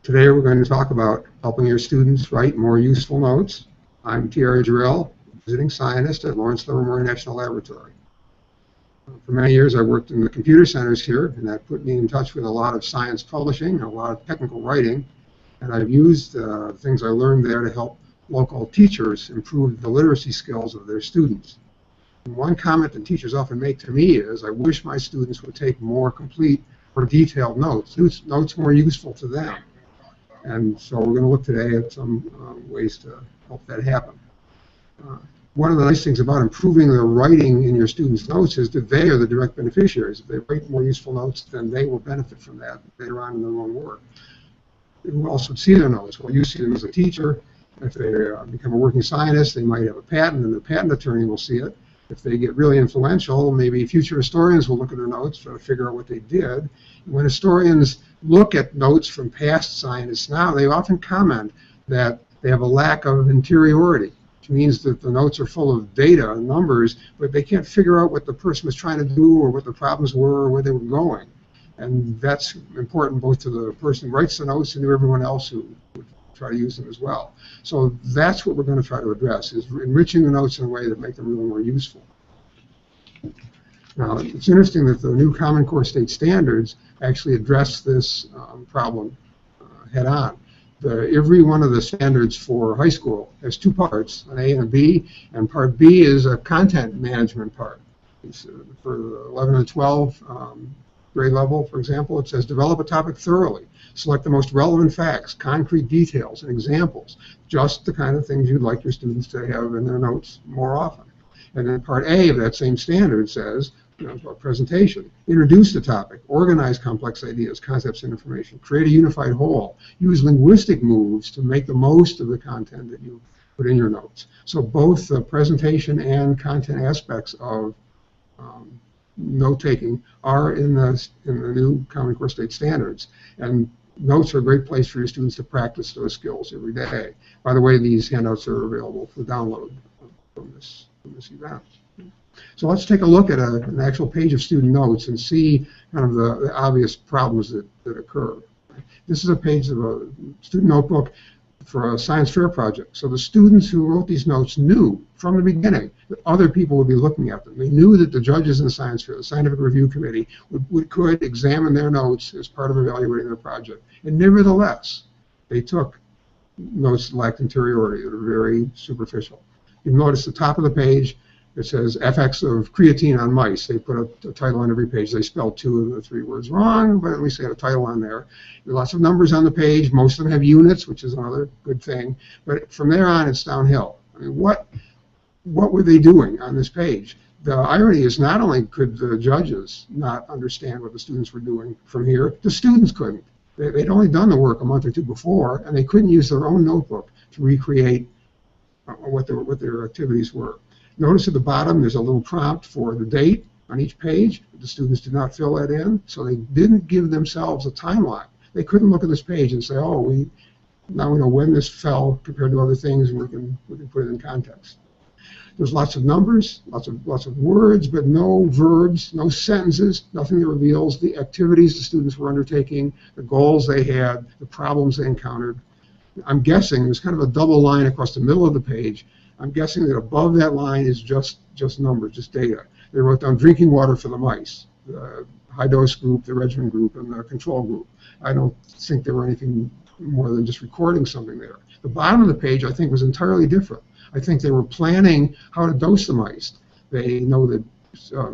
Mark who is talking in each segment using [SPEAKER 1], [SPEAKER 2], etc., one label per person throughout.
[SPEAKER 1] Today we're going to talk about helping your students write more useful notes. I'm Thierry Jarrell, visiting scientist at Lawrence Livermore National Laboratory. For many years I worked in the computer centers here, and that put me in touch with a lot of science publishing, a lot of technical writing, and I've used things I learned there to help local teachers improve the literacy skills of their students. And one comment that teachers often make to me is, I wish my students would take more complete or detailed notes more useful to them. And so we're going to look today at some ways to help that happen. One of the nice things about improving the writing in your students' notes is that they are the direct beneficiaries. If they write more useful notes, then they will benefit from that later on in their own work. Who else would see their notes? Well, you see them as a teacher. If they become a working scientist, they might have a patent, and the patent attorney will see it. If they get really influential, maybe future historians will look at their notes, try to figure out what they did. When historians look at notes from past scientists now, they often comment that they have a lack of interiority, which means that the notes are full of data and numbers, but they can't figure out what the person was trying to do or what the problems were or where they were going. And that's important both to the person who writes the notes and to everyone else who would try to use them as well. So that's what we're going to try to address, is enriching the notes in a way that make them really more useful. Now, it's interesting that the new Common Core State Standards actually address this problem head on. Every one of the standards for high school has two parts, an A and a B, and part B is a content management part. It's, for the 11 and 12 grade level, for example, it says develop a topic thoroughly. Select the most relevant facts, concrete details, and examples, just the kind of things you'd like your students to have in their notes more often. And then part A of that same standard says, presentation. Introduce the topic, organize complex ideas, concepts, and information, create a unified whole, use linguistic moves to make the most of the content that you put in your notes. So both the presentation and content aspects of note-taking are in the new Common Core State Standards. And notes are a great place for your students to practice those skills every day. By the way, these handouts are available for download from this event. So let's take a look at an actual page of student notes and see kind of the obvious problems that occur. This is a page of a student notebook for a science fair project. So the students who wrote these notes knew from the beginning that other people would be looking at them. They knew that the judges in the science fair, the scientific review committee, could examine their notes as part of evaluating their project. And nevertheless, they took notes that lacked interiority, that are very superficial. You notice the top of the page, it says effects of creatine on mice. They put a title on every page. They spelled 2 of the 3 words wrong, but at least they had a title on there. There are lots of numbers on the page. Most of them have units, which is another good thing. But from there on, it's downhill. I mean, what were they doing on this page? The irony is not only could the judges not understand what the students were doing from here, the students couldn't. They'd only done the work a month or two before, and they couldn't use their own notebook to recreate what their activities were. Notice at the bottom there's a little prompt for the date on each page. The students did not fill that in, so they didn't give themselves a timeline. They couldn't look at this page and say, oh, now we know when this fell compared to other things, and we can put it in context. There's lots of numbers, lots of words, but no verbs, no sentences, nothing that reveals the activities the students were undertaking, the goals they had, the problems they encountered. I'm guessing there's kind of a double line across the middle of the page. I'm guessing that above that line is just numbers, just data. They wrote down drinking water for the mice, the high-dose group, the regimen group, and the control group. I don't think there were anything more than just recording something there. The bottom of the page, I think, was entirely different. I think they were planning how to dose the mice. They know that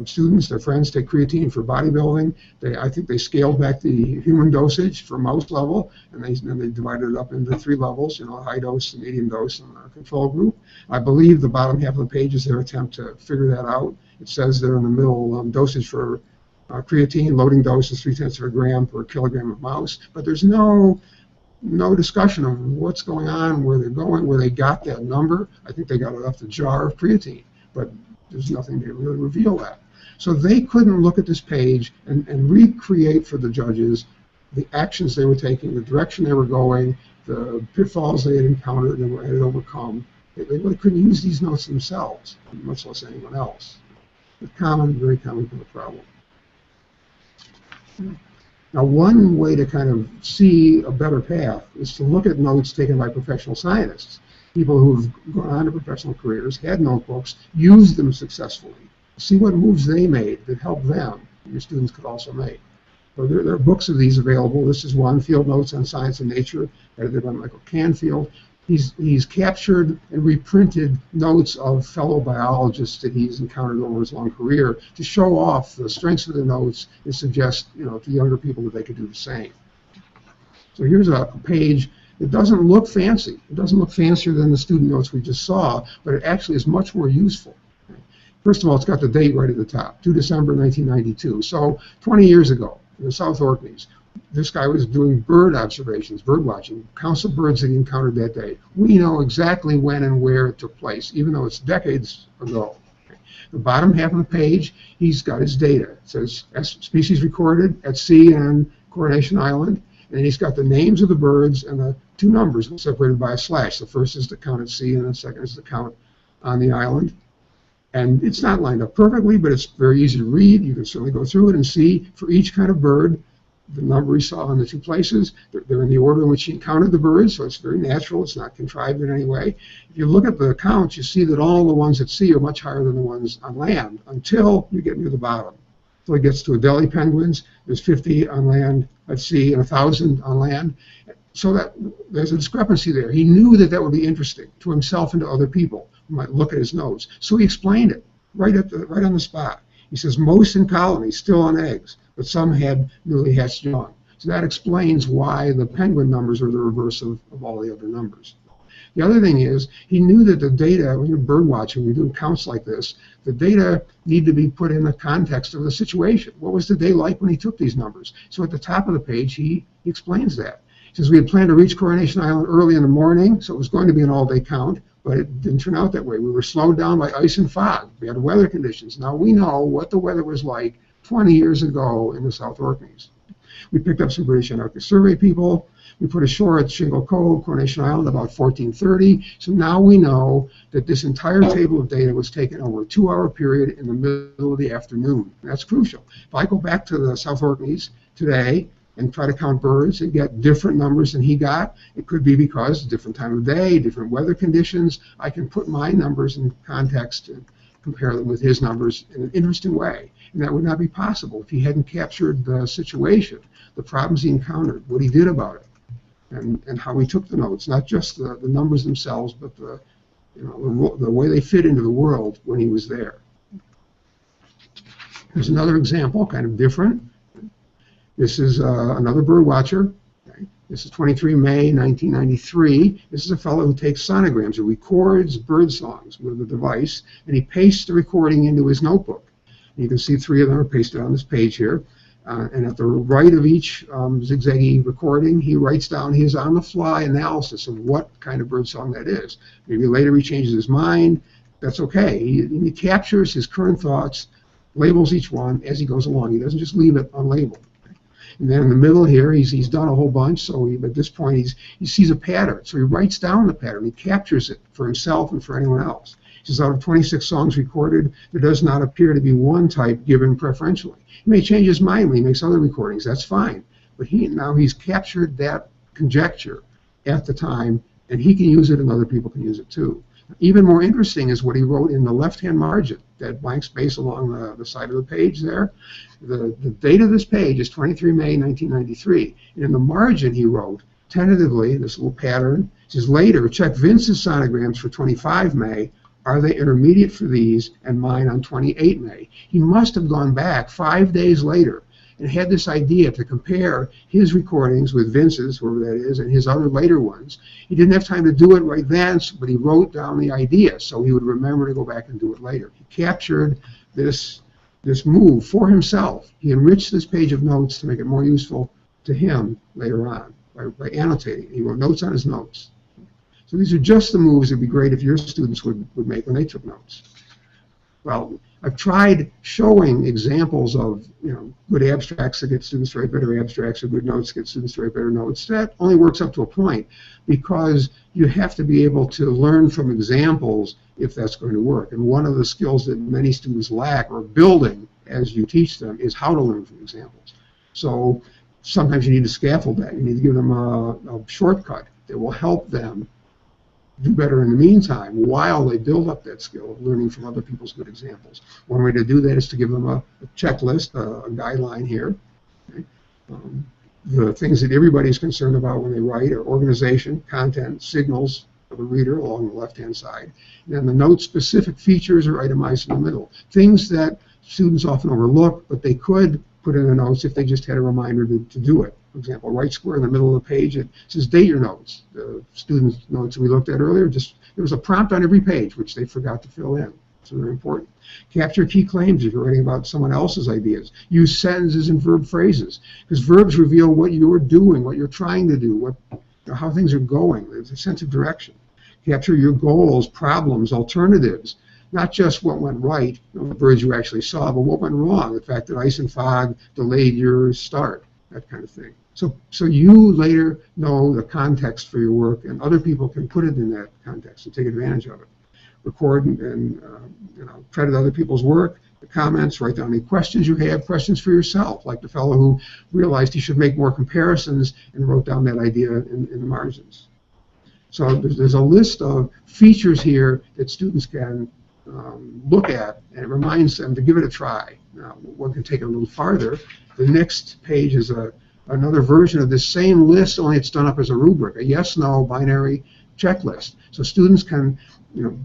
[SPEAKER 1] students, their friends, take creatine for bodybuilding. I think they scaled back the human dosage for mouse level, and then they divided it up into 3 levels, high dose, the medium dose, and a control group. I believe the bottom half of the page is their attempt to figure that out. It says there in the middle dosage for creatine, loading dose is 0.3 of a gram per kilogram of mouse, but there's no discussion of what's going on, where they're going, where they got that number. I think they got it off the jar of creatine, but there's nothing to really reveal that. So they couldn't look at this page and recreate for the judges the actions they were taking, the direction they were going, the pitfalls they had encountered and had overcome. They really couldn't use these notes themselves, much less anyone else. It's common, very common for the problem. Now, one way to kind of see a better path is to look at notes taken by professional scientists, people who've gone on to professional careers, had notebooks, used them successfully. See what moves they made that helped them, your students could also make. So there are books of these available. This is one, Field Notes on Science and Nature, edited by Michael Canfield. He's captured and reprinted notes of fellow biologists that he's encountered over his long career to show off the strengths of the notes and suggest, to younger people that they could do the same. So here's a page. It doesn't look fancy. It doesn't look fancier than the student notes we just saw, but it actually is much more useful. First of all, it's got the date right at the top, 2 December 1992. So 20 years ago in the South Orkneys, this guy was doing bird observations, bird watching, counts of birds that he encountered that day. We know exactly when and where it took place, even though it's decades ago. The bottom half of the page, he's got his data. It says species recorded at sea on Coronation Island, and he's got the names of the birds and the two numbers separated by a slash. The first is the count at sea, and the second is the count on the island. And it's not lined up perfectly, but it's very easy to read. You can certainly go through it and see for each kind of bird the number he saw in the two places. They're in the order in which he encountered the birds, so it's very natural. It's not contrived in any way. If you look at the counts, you see that all the ones at sea are much higher than the ones on land until you get near the bottom. So it gets to Adelie penguins. There's 50 on land at sea and 1,000 on land. So that there's a discrepancy there. He knew that that would be interesting to himself and to other people who might look at his notes. So he explained it right on the spot. He says most in colonies still on eggs, but some had newly hatched young. So that explains why the penguin numbers are the reverse of all the other numbers. The other thing is, he knew that the data, when you're bird watching, you're doing counts like this, the data need to be put in the context of the situation. What was the day like when he took these numbers? So at the top of the page, he explains that. He says we had planned to reach Coronation Island early in the morning, so it was going to be an all-day count, but it didn't turn out that way. We were slowed down by ice and fog. We had weather conditions. Now we know what the weather was like 20 years ago in the South Orkneys. We picked up some British Antarctic Survey people. We put ashore at Shingle Cove, Coronation Island, about 1430. So now we know that this entire table of data was taken over a 2-hour period in the middle of the afternoon. That's crucial. If I go back to the South Orkneys today and try to count birds and get different numbers than he got, it could be because different time of day, different weather conditions. I can put my numbers in context and compare them with his numbers in an interesting way. And that would not be possible if he hadn't captured the situation, the problems he encountered, what he did about it, and how he took the notes, not just the numbers themselves, but the way they fit into the world when he was there. Here's another example, kind of different. This is another bird watcher. Okay. This is 23 May 1993. This is a fellow who takes sonograms, who records bird songs with a device, and he pastes the recording into his notebook. And you can see 3 of them are pasted on this page here. And at the right of each zigzaggy recording, he writes down his on-the-fly analysis of what kind of bird song that is. Maybe later he changes his mind. That's okay. He captures his current thoughts, labels each one as he goes along. He doesn't just leave it unlabeled. And then in the middle here, he's done a whole bunch, so at this point he sees a pattern. So he writes down the pattern. He captures it for himself and for anyone else. He says out of 26 songs recorded, there does not appear to be one type given preferentially. He may change his mind when he makes other recordings. That's fine. But now he's captured that conjecture at the time, and he can use it and other people can use it too. Even more interesting is what he wrote in the left-hand margin, that blank space along the side of the page there. The date of this page is 23 May 1993. And in the margin he wrote, tentatively, this little pattern, says later, check Vince's sonograms for 25 May. Are they intermediate for these and mine on 28 May? He must have gone back 5 days later and had this idea to compare his recordings with Vince's, whoever that is, and his other later ones. He didn't have time to do it right then, but he wrote down the idea so he would remember to go back and do it later. He captured this move for himself. He enriched this page of notes to make it more useful to him later on by annotating. He wrote notes on his notes. So these are just the moves that would be great if your students would make when they took notes. Well, I've tried showing examples of good abstracts that get students to write better abstracts or good notes that get students to write better notes. That only works up to a point because you have to be able to learn from examples if that's going to work. And one of the skills that many students lack or building as you teach them is how to learn from examples. So sometimes you need to scaffold that. You need to give them a shortcut that will help them do better in the meantime while they build up that skill of learning from other people's good examples. One way to do that is to give them a checklist, a guideline here. Okay? The things that everybody's concerned about when they write are organization, content, signals of a reader along the left-hand side. And then the note-specific features are itemized in the middle. Things that students often overlook, but they could put in the notes if they just had a reminder to do it. For example, right square in the middle of the page, it says date your notes. The students' notes we looked at earlier, there was a prompt on every page, which they forgot to fill in. So they're important. Capture key claims if you're writing about someone else's ideas. Use sentences and verb phrases, because verbs reveal what you're doing, what you're trying to do, how things are going. There's a sense of direction. Capture your goals, problems, alternatives. Not just what went right, the birds you actually saw, but what went wrong. The fact that ice and fog delayed your start, that kind of thing. So you later know the context for your work, and other people can put it in that context and take advantage of it. Record and credit other people's work, the comments, write down any questions you have, questions for yourself, like the fellow who realized he should make more comparisons and wrote down that idea in the margins. So there's a list of features here that students can look at, and it reminds them to give it a try. Now, one can take it a little farther. The next page is another version of this same list, only it's done up as a rubric, a yes-no binary checklist. So students can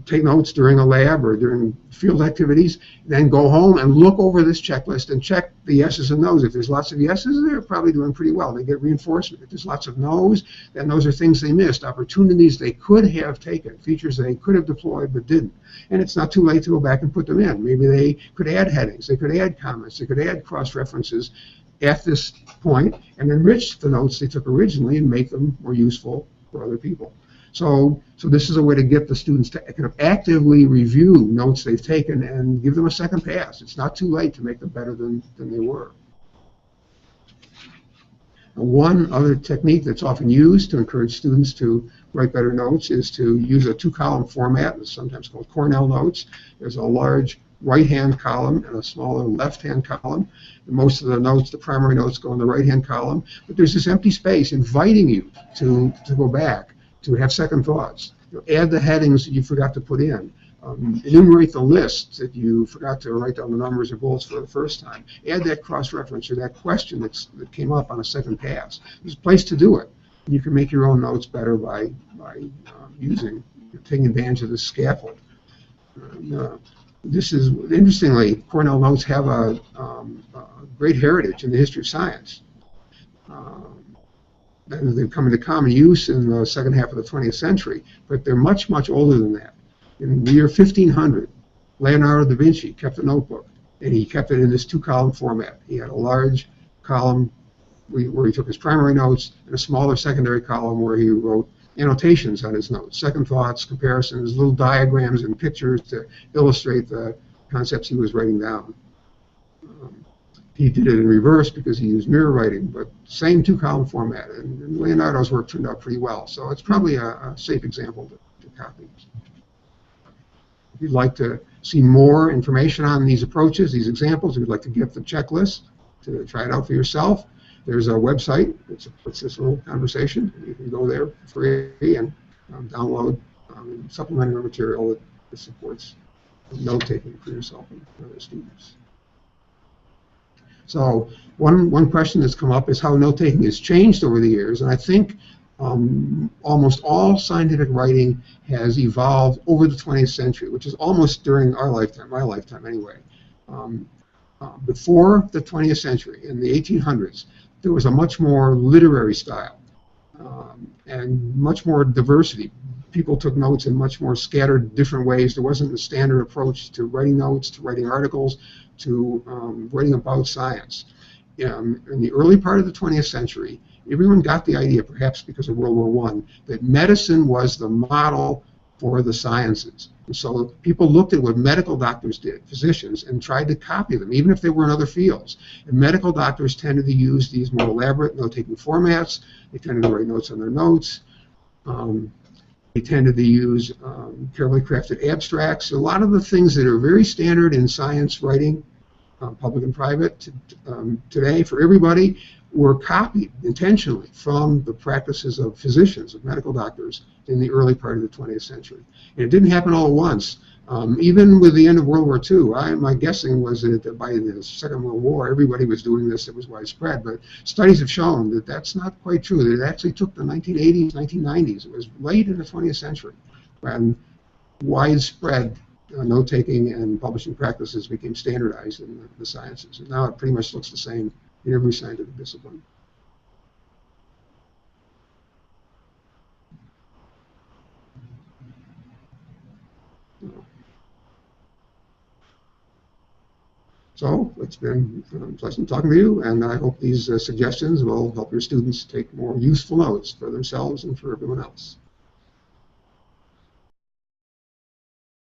[SPEAKER 1] take notes during a lab or during field activities, then go home and look over this checklist and check the yeses and nos. If there's lots of yeses, they're probably doing pretty well. They get reinforcement. If there's lots of nos, then those are things they missed, opportunities they could have taken, features they could have deployed but didn't. And it's not too late to go back and put them in. Maybe they could add headings, they could add comments, they could add cross-references at this point and enrich the notes they took originally and make them more useful for other people. So this is a way to get the students to kind of actively review notes they've taken and give them a second pass. It's not too late to make them better than they were. One other technique that's often used to encourage students to write better notes is to use a two-column format. It's sometimes called Cornell notes. There's a large right-hand column and a smaller left-hand column. And most of the notes, the primary notes, go in the right-hand column. But there's this empty space inviting you to go back, to have second thoughts. Add the headings that you forgot to put in. Enumerate the lists that you forgot to write down the numbers or bullets for the first time. Add that cross-reference or that question that came up on a second pass. There's a place to do it. You can make your own notes better by taking advantage of this scaffold. This is, interestingly, Cornell notes have a great heritage in the history of science. They've come into common use in the second half of the 20th century, but they're much, much older than that. In the year 1500, Leonardo da Vinci kept a notebook, and he kept it in this two-column format. He had a large column where he took his primary notes and a smaller secondary column where he wrote annotations on his notes, second thoughts, comparisons, little diagrams and pictures to illustrate the concepts he was writing down. He did it in reverse because he used mirror writing, but same two-column format, and Leonardo's work turned out pretty well. So it's probably a safe example to copy. If you'd like to see more information on these approaches, these examples, if you'd like to get the checklist to try it out for yourself, there's a website that supports this little conversation. You can go there for free and download supplementary material that supports note-taking for yourself and for other students. So one question that's come up is how note-taking has changed over the years, and I think almost all scientific writing has evolved over the 20th century, which is almost during our lifetime, my lifetime anyway. Before the 20th century, in the 1800s, there was a much more literary style and much more diversity. People took notes in much more scattered, different ways. There wasn't a standard approach to writing notes, to writing articles, to writing about science. In the early part of the 20th century, everyone got the idea, perhaps because of World War I, that medicine was the model for the sciences. And so people looked at what medical doctors did, physicians, and tried to copy them, even if they were in other fields. And medical doctors tended to use these more elaborate note-taking formats. They tended to write notes on their notes. They tended to use carefully crafted abstracts. A lot of the things that are very standard in science writing, public and private, today for everybody, were copied intentionally from the practices of physicians, of medical doctors in the early part of the 20th century. And it didn't happen all at once. Even with the end of World War II, my guessing was that by the Second World War, everybody was doing this. It was widespread. But studies have shown that that's not quite true. That it actually took the 1980s, 1990s. It was late in the 20th century when widespread note-taking and publishing practices became standardized in the sciences. And now it pretty much looks the same in every scientific discipline. So it's been pleasant talking to you, and I hope these suggestions will help your students take more useful notes for themselves and for everyone else.